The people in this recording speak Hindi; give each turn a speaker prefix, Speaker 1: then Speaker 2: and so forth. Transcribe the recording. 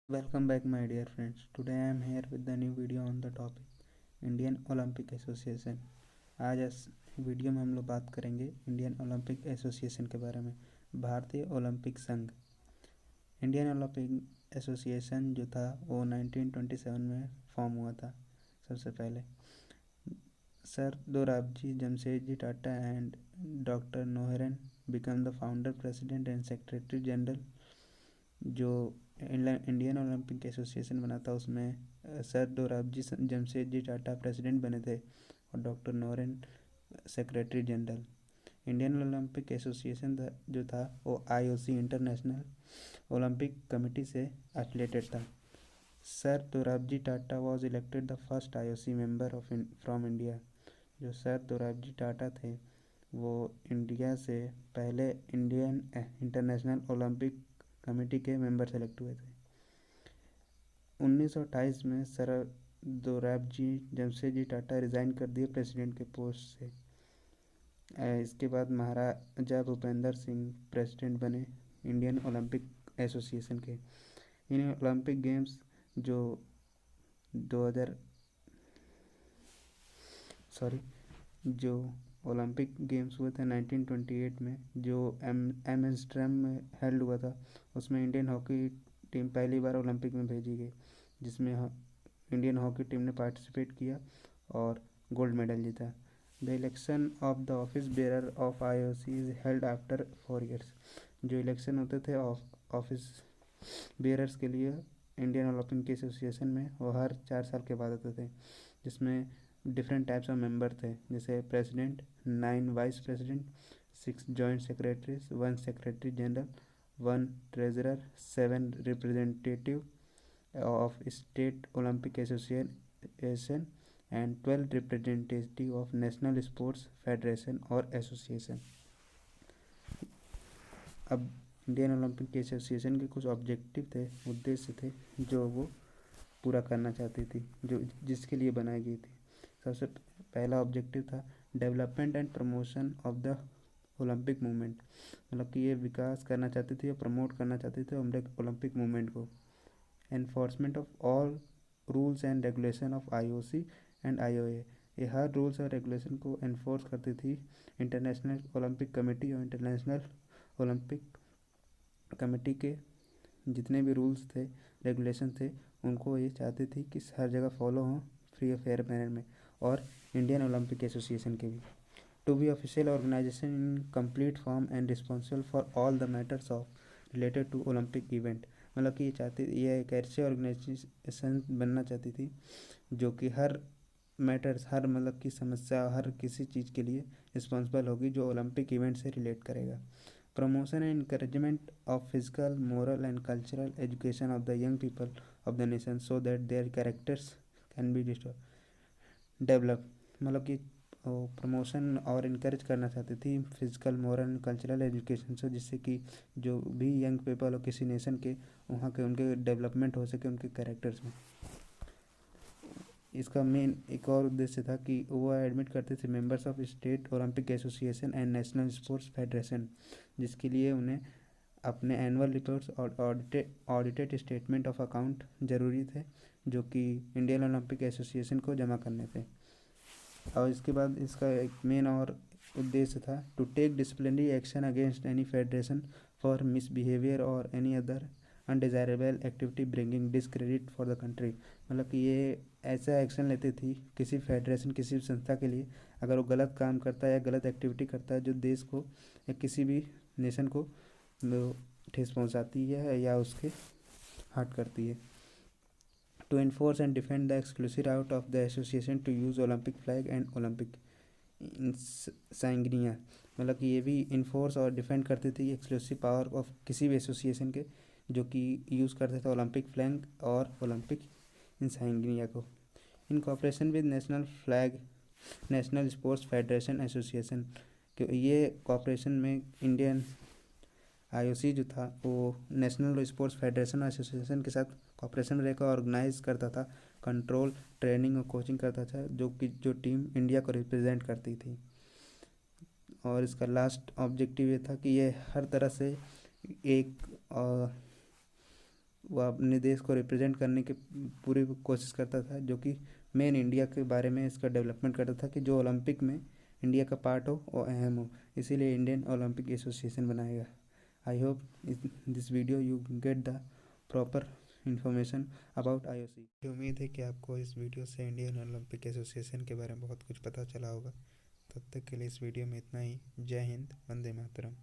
Speaker 1: Welcome back, my dear friends. Today I am here with the new video on the topic Indian Olympic association. आज इस वीडियो में हम लोग बात करेंगे इंडियन ओलंपिक एसोसिएशन के बारे में। भारतीय ओलंपिक संघ इंडियन ओलंपिक एसोसिएशन जो था वो 1927 में फॉर्म हुआ था। सबसे पहले sir Dorabji Jamshedji Tata and doctor Noehren became the founder president and secretary general. जो इंडियन ओलंपिक एसोसिएशन बना था उसमें सर दोराबजी जमशेदजी टाटा प्रेसिडेंट बने थे और doctor Noehren secretary general. Indian Olympic Association जो था वो आईओसी इंटरनेशनल ओलंपिक कमेटी से एफिलेटेड था। Sir Dorabji Tata was elected the first IOC member of from India. जो सर दोराबजी टाटा थे वो इंडिया से पहले इंडियन इंटरनेशनल ओलंपिक कमेटी के मेंबर सेलेक्ट हुए थे। 1928 में सर दोराबजी जमशेदजी टाटा रिज़ाइन कर दिए प्रेसिडेंट के पोस्ट से। इसके बाद महाराजा भूपेंद्र सिंह प्रेसिडेंट बने इंडियन ओलंपिक एसोसिएशन के। इन ओलंपिक गेम्स जो 2000 जो ओलंपिक गेम्स हुए थे 1928 में जो एम्स्टर्डम में हेल्ड हुआ था, उसमें इंडियन हॉकी टीम पहली बार ओलंपिक में भेजी गई, जिसमें इंडियन हॉकी टीम ने पार्टिसिपेट किया और गोल्ड मेडल जीता। The election of the office bearer of IOC is held after 4 years। जो इलेक्शन होते थे ऑफिस बेरर्स के लिए इंडियन ओलंपिक एसोसिएशन में वो हर 4 साल के बाद होते थे, जिसमें डिफरेंट टाइप्स ऑफ मेंबर थे, जैसे president, 9 vice president, 6 joint secretaries, 1 secretary general, 1 treasurer, 7 representative of state Olympic association and 12 representative of national sports federation और एसोसिएशन। अब इंडियन ओलंपिक एसोसिएशन के कुछ ऑब्जेक्टिव थे, उद्देश्य थे जो वो पूरा करना चाहती थी, जो जिसके लिए बनाई गई थी। सबसे पहला ऑब्जेक्टिव था development and promotion of the Olympic movement. मतलब कि ये विकास करना चाहती थी और प्रमोट करना चाहती थी ओलंपिक मूवमेंट को। Enforcement of all rules and regulation of IOC and IOA. ये हर रूल्स और रेगुलेशन को एनफोर्स करती थी इंटरनेशनल ओलंपिक कमेटी और इंटरनेशनल ओलंपिक कमेटी के जितने भी रूल्स थे रेगुलेशन थे उनको ये चाहती थी कि हर जगह फॉलो हों फ्री और फेयर मैनर में, और इंडियन ओलंपिक एसोसिएशन के भी। To be official organisation in complete form and responsible for all the matters of related to Olympic event. मतलब कि ये एक ऐसे ऑर्गेनाइजेशन बनना चाहती थी जो कि हर मैटर्स, हर मतलब की समस्या, हर किसी चीज़ के लिए रिस्पॉन्सिबल होगी जो ओलंपिक इवेंट से रिलेट करेगा। Promotion and encouragement of physical, moral and cultural education of the young people of the nation so that their characters can be developed। मतलब कि प्रमोशन और इनक्रेज करना चाहती थी physical, moral and cultural education से, जिससे कि जो भी यंग पीपल हो किसी नेशन के, वहाँ के उनके डेवलपमेंट हो सके उनके कैरेक्टर्स में। इसका मेन एक और उद्देश्य था कि वो एडमिट करते थे members of state Olympic association and national sports federation, जिसके लिए उन्हें अपने एनुअल रिपोर्ट्स और ऑडिटेड स्टेटमेंट ऑफ अकाउंट ज़रूरी थे, जो कि इंडियन ओलंपिक एसोसिएशन को जमा करने थे। और इसके बाद इसका एक मेन और उद्देश्य था to take disciplinary action against any federation for misbehaviour और any other undesirable activity bringing discredit for the country. मतलब कि ये ऐसा एक्शन लेती थी किसी फेडरेशन, किसी भी संस्था के लिए, अगर वो गलत काम करता है या गलत एक्टिविटी करता है जो देश को या किसी भी नेशन को ठेस पहुंचाती है या उसके हर्ट करती है। To enforce and defend the exclusive right of the association to use Olympic flag and Olympic insignia. मतलब कि ये भी इन्फोर्स और डिफेंड करती थी एक्सक्लूसिव पावर ऑफ किसी भी एसोसिएशन के जो कि यूज़ करते थे ओलंपिक फ्लैग और ओलंपिक इंसाइग्निया को। In cooperation with national flag national sports federation association, ये कॉपरेशन में इंडियन आईओसी जो था वो नेशनल स्पोर्ट्स फेडरेशन एसोसिएशन के साथ कॉपरेशन में रहकर ऑर्गेनाइज करता था, कंट्रोल, ट्रेनिंग और कोचिंग करता था जो टीम इंडिया को रिप्रेजेंट करती थी। और इसका लास्ट ऑब्जेक्टिव ये था कि ये हर तरह से एक वह अपने देश को रिप्रेजेंट करने की पूरी कोशिश करता था, जो कि मेन इंडिया के बारे में इसका डेवलपमेंट करता था कि जो ओलंपिक में इंडिया का पार्ट हो और अहम हो, इसीलिए इंडियन ओलंपिक एसोसिएशन बनाएगा। I hope this video you get the proper information about IOC। उम्मीद है कि आपको इस वीडियो से इंडियन ओलंपिक एसोसिएशन के बारे में बहुत कुछ पता चला होगा। तब तक के लिए इस वीडियो में इतना ही। जय हिंद, वंदे मातरम।